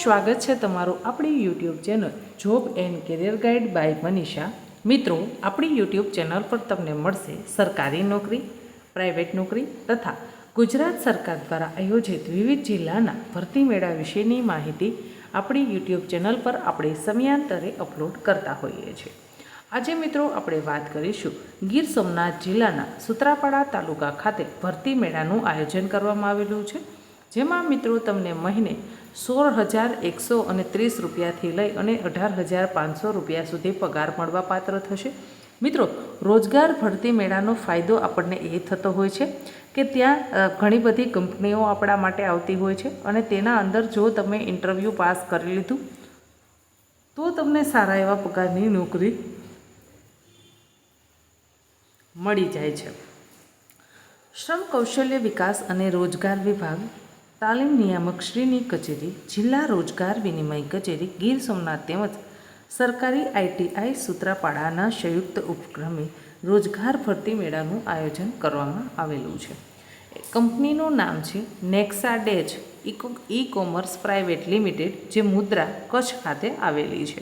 સ્વાગત છે તમારું આપણી YouTube channel job and career guide by Manisha. મિત્રો, આપણી યુટ્યુબ ચેનલ પર તમને મળશે સરકારી નોકરી, પ્રાઇવેટ નોકરી તથા ગુજરાત સરકાર દ્વારા આયોજિત વિવિધ જિલ્લાના ભરતી મેળા વિશેની માહિતી આપણી યુટ્યુબ ચેનલ પર આપણે સમયાંતરે અપલોડ કરતા હોઈએ છીએ। આજે મિત્રો આપણે વાત કરીશું ગીર સોમનાથ જિલ્લાના સૂત્રાપાડા તાલુકા ખાતે ભરતી મેળાનું આયોજન કરવામાં આવેલું છે, જેમાં મિત્રો તમને મહિને 16,130 રૂપિયાથી લઈ અને 18,500 રૂપિયા સુધી પગાર મળવાપાત્ર થશે। મિત્રો, રોજગાર ભરતી મેળાનો ફાયદો આપણને એ થતો હોય છે કે ત્યાં ઘણી બધી કંપનીઓ આપણા માટે આવતી હોય છે અને તેના અંદર જો તમે ઇન્ટરવ્યૂ પાસ કરી લીધું તો તમને સારા એવા પગારની નોકરી મળી જાય છે। શ્રમ કૌશલ્ય વિકાસ અને રોજગાર વિભાગ, તાલીમ નિયામક શ્રીની કચેરી, જિલ્લા રોજગાર વિનિમય કચેરી ગીર સોમનાથ તેમજ સરકારી આઈટીઆઈ સૂત્રાપાડાના સંયુક્ત ઉપક્રમે રોજગાર ભરતી મેળાનું આયોજન કરવામાં આવેલું છે। કંપનીનું નામ છે Nexa Dej e commerce private limited, જે મુદ્રા કચ્છ ખાતે આવેલી છે,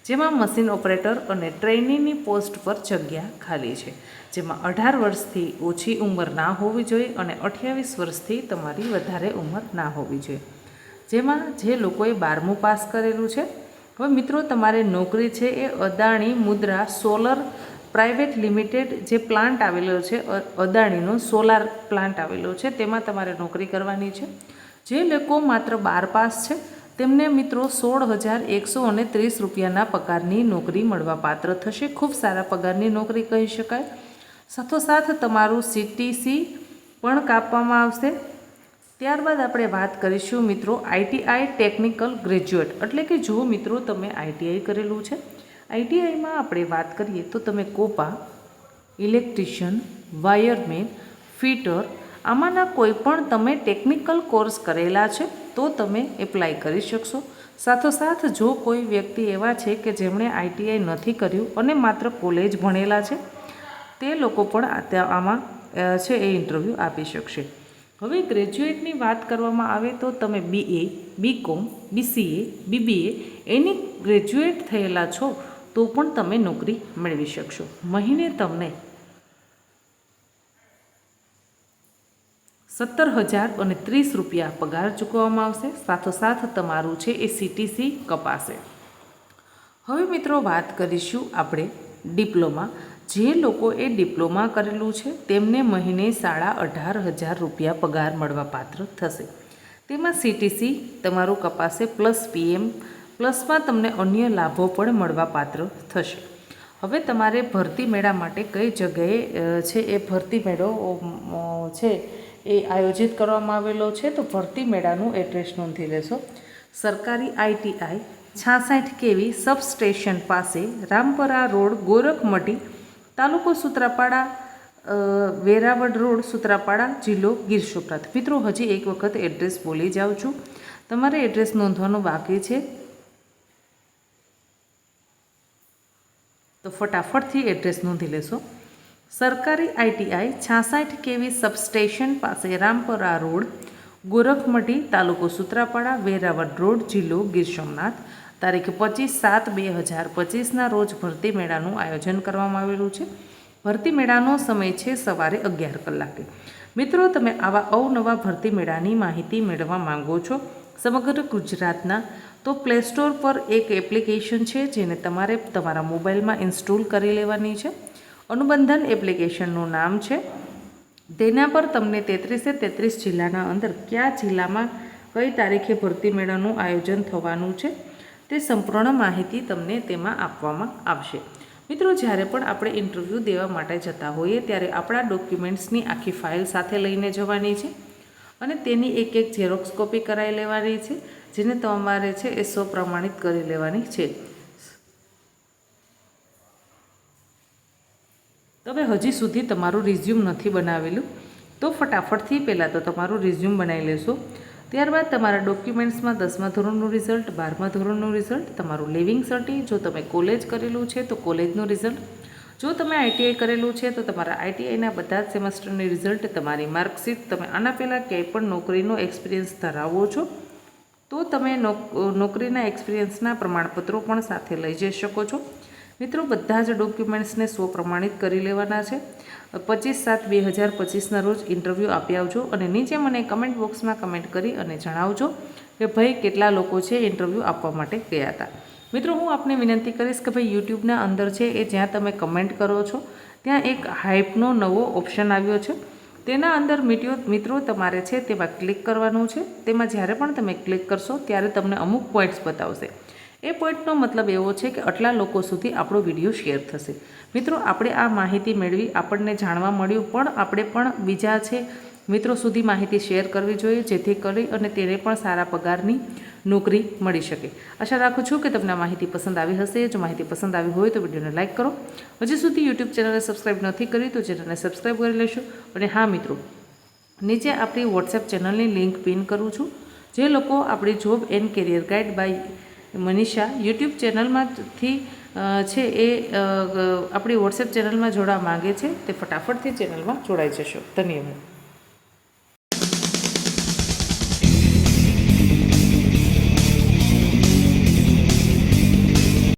જેમાં મશીન ઓપરેટર અને ટ્રેનીની પોસ્ટ પર જગ્યા ખાલી છે, જેમાં 18 વર્ષથી ઓછી ઉંમર ના હોવી જોઈએ અને 28 વર્ષથી તમારી વધારે ઉંમર ના હોવી જોઈએ, જેમાં જે લોકોએ 12મું પાસ કરેલું છે। હવે મિત્રો, તમારે નોકરી છે એ અદાણી મુદ્રા સોલર પ્રાઇવેટ લિમિટેડ જે પ્લાન્ટ આવેલો છે, અદાણીનો સોલાર પ્લાન્ટ આવેલો છે, તેમાં તમારે નોકરી કરવાની છે। જે લોકો માત્ર 12 પાસ છે તેમને મિત્રો 16,130 રૂપિયાના પગારની નોકરી મળવાપાત્ર થશે। ખૂબ સારા પગારની નોકરી કહી શકાય। સાથોસાથ તમારું CTC પણ કાપવામાં આવશે। ત્યારબાદ આપણે વાત કરીશું મિત્રો આઈટીઆઈ ટેકનિકલ ગ્રેજ્યુએટ, એટલે કે જો મિત્રો તમે આઈટીઆઈ કરેલું છે, આઈટીઆઈમાં આપણે વાત કરીએ તો તમે કોપા, ઇલેક્ટ્રિશિયન, વાયરમેન, ફિટર, આમાંના કોઈ પણ તમે ટેકનિકલ કોર્સ કરેલા છે તો તમે એપ્લાય કરી શકશો। સાથોસાથ જો કોઈ વ્યક્તિ એવા છે કે જેમણે આઈટીઆઈ નથી કર્યું અને માત્ર કોલેજ ભણેલા છે, તે લોકો પણ આમાં છે એ ઇન્ટરવ્યૂ આપી શકશે। હવે ગ્રેજ્યુએટની વાત કરવામાં આવે તો તમે BA, BCom, BCA, BBA એની ગ્રેજ્યુએટ થયેલા છો તો પણ તમે નોકરી મેળવી શકશો। મહિને તમને 17,030 રૂપિયા પગાર ચૂકવવામાં આવશે। સાથોસાથ તમારું છે એ CTC કપાશે। હવે મિત્રો વાત કરીશું આપણે ડિપ્લોમા। જે લોકોએ ડિપ્લોમા કરેલું છે તેમને મહિને 18,500 રૂપિયા પગાર મળવાપાત્ર થશે। તેમાં CTC તમારું કપાશે પ્લસ PM પ્લસમાં તમને અન્ય લાભો પણ મળવાપાત્ર થશે। હવે તમારે ભરતી મેળા માટે કઈ જગ્યાએ છે એ ભરતી મેળો છે એ આયોજિત કરવામાં આવેલો છે, તો ભરતી મેળાનું એડ્રેસ નોંધી લેશો। સરકારી આઈટીઆઈ 66 kV સબસ્ટેશન પાસે, રામપરા રોડ, ગોરખમઢી, તાલુકો સૂત્રાપાડા, વેરાવળ રોડ, સૂત્રાપાડા, જિલ્લો ગીર સોમનાથ। મિત્રો, હજી એક વખત એડ્રેસ બોલી જાઉં છું, તમારે એડ્રેસ નોંધવાનું બાકી છે તો ફટાફટથી એડ્રેસ નોંધી લેશો। સરકારી આઈટીઆઈ 66 kV સબસ્ટેશન પાસે, રામપરા રોડ, ગોરખમઢી, તાલુકો સૂત્રાપાડા, વેરાવળ રોડ, જિલ્લો ગીર સોમનાથ। તારીખ 25/7/2025ના રોજ ભરતી મેળાનું આયોજન કરવામાં આવેલું છે। ભરતી મેળાનો સમય છે સવારે 11 કલાકે। મિત્રો, તમે આવા અવનવા ભરતી મેળાની માહિતી મેળવવા માંગો છો સમગ્ર ગુજરાતના, તો પ્લે સ્ટોર પર એક એપ્લિકેશન છે જેને તમારે તમારા મોબાઈલમાં ઇન્સ્ટોલ કરી લેવાની છે। અનુબંધન એપ્લિકેશનનું નામ છે, તેના પર તમને 33 જિલ્લાના અંદર કયા જિલ્લામાં કઈ તારીખે ભરતી મેળાનું આયોજન થવાનું છે તે સંપૂર્ણ માહિતી તમને તેમાં આપવામાં આવશે। મિત્રો, જ્યારે પણ આપણે ઇન્ટરવ્યૂ દેવા માટે જતા હોઈએ ત્યારે આપણા ડોક્યુમેન્ટ્સની આખી ફાઇલ સાથે લઈને જવાની છે અને તેની એક ઝેરોક્સ કોપી કરાવી લેવાની છે, જેને તમારે છે એ સ્વપ્રમાણિત કરી લેવાની છે। તમે હજી સુધી તમારું રિઝ્યુમ નથી બનાવેલું તો ફટાફટથી પહેલાં તો તમારું રિઝ્યુમ બનાવી લેશો। ત્યારબાદ તમારા ડોક્યુમેન્ટ્સમાં 10મા ધોરણનું રિઝલ્ટ, 12મા ધોરણનું રિઝલ્ટ, તમારું લિવિંગ સર્ટી, જો તમે કોલેજ કરેલું છે તો કોલેજનું રિઝલ્ટ, જો તમે આઈટીઆઈ કરેલું છે તો તમારા આઈટીઆઈના બધા જ સેમેસ્ટરની રિઝલ્ટ, તમારી માર્કશીટ, તમે આના પહેલાં ક્યાંય પણ નોકરીનો એક્સપિરિયન્સ ધરાવો છો તો તમે નોકરીના એક્સપિરિયન્સના પ્રમાણપત્રો પણ સાથે લઈ જઈ શકો છો. મિત્રો, બધા જ ડોક્યુમેન્ટ્સને પ્રમાણિત કરી લેવાના છે. 25/7/2025ના રોજ ઇન્ટરવ્યૂ આપી આવજો અને નીચે મને કમેન્ટ બોક્સમાં કમેન્ટ કરી અને જણાવજો કે ભાઈ કેટલા લોકો છે ઇન્ટરવ્યૂ આપવા માટે ગયા હતા. મિત્રો, હું આપને વિનંતી કરીશ કે ભાઈ યુટ્યુબના અંદર છે એ જ્યાં તમે કમેન્ટ કરો છો ત્યાં એક હાઇપનો નવો ઓપ્શન આવ્યો છે. તેના અંદર મિત્રો તમારે છે તેમાં ક્લિક કરવાનું છે. તેમાં જ્યારે પણ તમે ક્લિક કરશો ત્યારે તમને અમુક પોઈન્ટ્સ બતાવશે. એ પોઈન્ટનો મતલબ એવો છે કે આટલા લોકો સુધી આપણો વિડીયો શેર થશે. મિત્રો, આપણે આ માહિતી મેળવી, આપણને જાણવા મળ્યું, પણ આપણે પણ બીજા છે મિત્રો સુધી માહિતી શેર કરવી જોઈએ, જેથી કરી અને તેને પણ સારા પગારની નોકરી મળી શકે. આશા રાખું છું કે તમને આ માહિતી પસંદ આવી હશે. જો માહિતી પસંદ આવી હોય તો વિડીયોને લાઇક કરો. હજી સુધી યુટ્યુબ ચેનલને સબસ્ક્રાઈબ નથી કરી તો ચેનલને સબસ્ક્રાઈબ કરી લેશો. અને હા મિત્રો, નીચે આપણી વોટ્સએપ ચેનલની લિંક પિન કરું છું. જે લોકો આપણી job and career guide by Manisha YouTube ચેનલમાંથી છે એ આપણી વોટ્સએપ ચેનલમાં જોડાવા માગે છે તે ફટાફટથી ચેનલમાં જોડાઈ જશો. ધન્યવાદ.